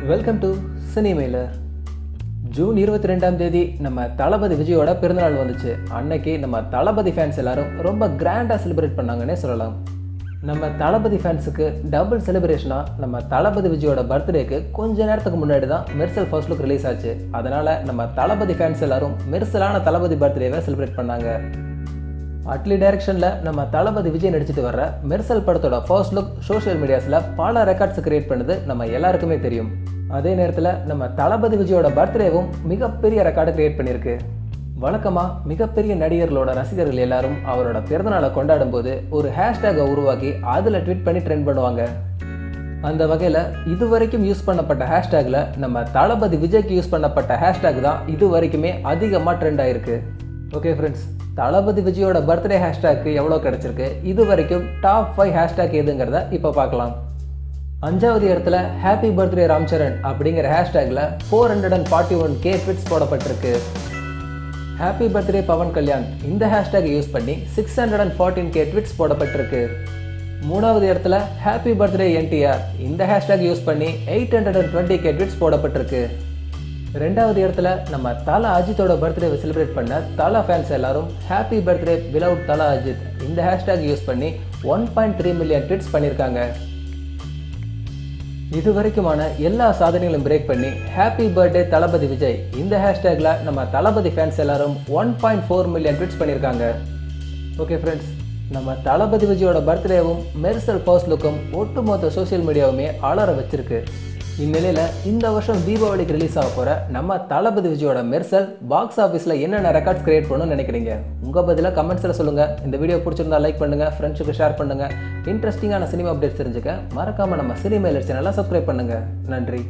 Welcome to Cinemailer. June 22ஆம் தேதி நம்ம தளபதி விஜயோட பிறந்தநாள் வந்துச்சு. அன்னைக்கு நம்ம தளபதி ஃபேன்ஸ் எல்லாரும் ரொம்ப கிராண்டாக செலிப்ரேட் பண்ணாங்கன்னே சொல்லலாம். நம்ம தளபதி ஃபேன்ஸுக்கு டபுள் செலிப்ரேஷனாக நம்ம தளபதி விஜயோட பர்த்டேக்கு கொஞ்ச நேரத்துக்கு முன்னாடி தான் மெர்சல் ஃபர்ஸ்ட் லுக் ரிலீஸ் ஆச்சு. அதனால் நம்ம தளபதி ஃபேன்ஸ் எல்லாரும் மெர்சலான தளபதி பர்த்டேவை செலிப்ரேட் பண்ணாங்க. அட்லி டைரக்ஷனில் நம்ம தளபதி விஜய் நடிச்சிட்டு வர்ற மெர்சல் படத்தோட ஃபர்ஸ்ட் லுக் சோஷியல் மீடியாஸில் பல ரெக்கார்ட்ஸ் கிரியேட் பண்ணது நம்ம எல்லாருக்குமே தெரியும். அதே நேரத்தில் நம்ம தளபதி விஜயோட பர்த்டேவும் மிகப்பெரிய ரெக்கார்டை கிரியேட் பண்ணியிருக்கு. வழக்கமாக மிகப்பெரிய நடிகர்களோட ரசிகர்கள் எல்லாரும் அவரோட பிறந்தநாளை கொண்டாடும் போது ஒரு ஹேஷ்டேகை உருவாக்கி அதில் ட்வீட் பண்ணி ட்ரெண்ட் பண்ணுவாங்க. அந்த வகையில் இது வரைக்கும் யூஸ் பண்ணப்பட்ட ஹேஷ்டேகில் நம்ம தளபதி விஜய்க்கு யூஸ் பண்ணப்பட்ட ஹேஷ்டேக் தான் இது வரைக்குமே அதிகமாக ட்ரெண்ட் ஆகிருக்கு. ஓகே ஃப்ரெண்ட்ஸ், தளபதி விஜயோட பர்த்டே ஹேஷ்டேக்கு எவ்வளோ கிடச்சிருக்கு, இது வரைக்கும் டாப் 5 ஹேஷ்டேக் எதுங்கிறத இப்போ பார்க்கலாம். 5வது இடத்துல ஹாப்பி பர்த்டே ராம்சரண் அப்படிங்கிற ஹேஷ்டேக்கில் 441K ட்வீட்ஸ் போடப்பட்டிருக்கு. ஹாப்பி பர்த்டே பவன் கல்யாண் இந்த ஹேஷ்டேக் யூஸ் பண்ணி 614K ட்வீட்ஸ் போடப்பட்டிருக்கு. 3வது இடத்துல ஹாப்பி பர்த்டே என்டிஆர் இந்த ஹேஷ்டேக் யூஸ் பண்ணி 820K ட்வீட்ஸ் போடப்பட்டிருக்கு. 2வது இடத்துல நம்ம தல அஜித்தோட பர்த்டேவை செலிப்ரேட் பண்ண தல ஃபேன்ஸ் எல்லாரும் happy birthday Villawood Thala Ajith இந்த ஹேஷ்டேக் யூஸ் பண்ணி 1.3 மில்லியன் ட்வீட்ஸ் பண்ணியிருக்காங்க. இது வரைக்குமான எல்லா சாதனைகளும் பிரேக் பண்ணி ஹாப்பி பர்த்டே தளபதி விஜய் இந்த ஹேஷ்டேக்ல நம்ம தளபதி ஃபேன்ஸ் எல்லாரும் 1.4 மில்லியன் ட்வீட்ஸ் பண்ணியிருக்காங்க. ஓகே ஃப்ரெண்ட்ஸ், நம்ம தளபதி விஜயோட பர்த்டேவும் மெர்சல் ஃபர்ஸ்ட் லுக்கும் ஒட்டுமொத்த சோசியல் மீடியாவுமே அலற வச்சிருக்கு. இந்நிலையில் இந்த வருஷம் தீபாவளிக்கு ரிலீஸ் ஆக போகிற நம்ம தளபதி விஜயோட மெர்சல் பாக்ஸ் ஆஃபீஸில் என்னென்ன ரெக்கார்ட்ஸ் கிரியேட் பண்ணணும்னு நினைக்கிறீங்க? உங்கள் பதிலாக கமெண்ட்ஸில் சொல்லுங்கள். இந்த வீடியோ பிடிச்சிருந்தா லைக் பண்ணுங்கள், ஃப்ரெண்ட்ஸுக்கு ஷேர் பண்ணுங்கள். இன்ட்ரெஸ்டிங்கான சினிமா அப்டேட்ஸ் தெரிஞ்சுக்க மறக்காமல் நம்ம சினிமெயிலர் சேனலை சப்ஸ்கிரைப் பண்ணுங்கள். நன்றி.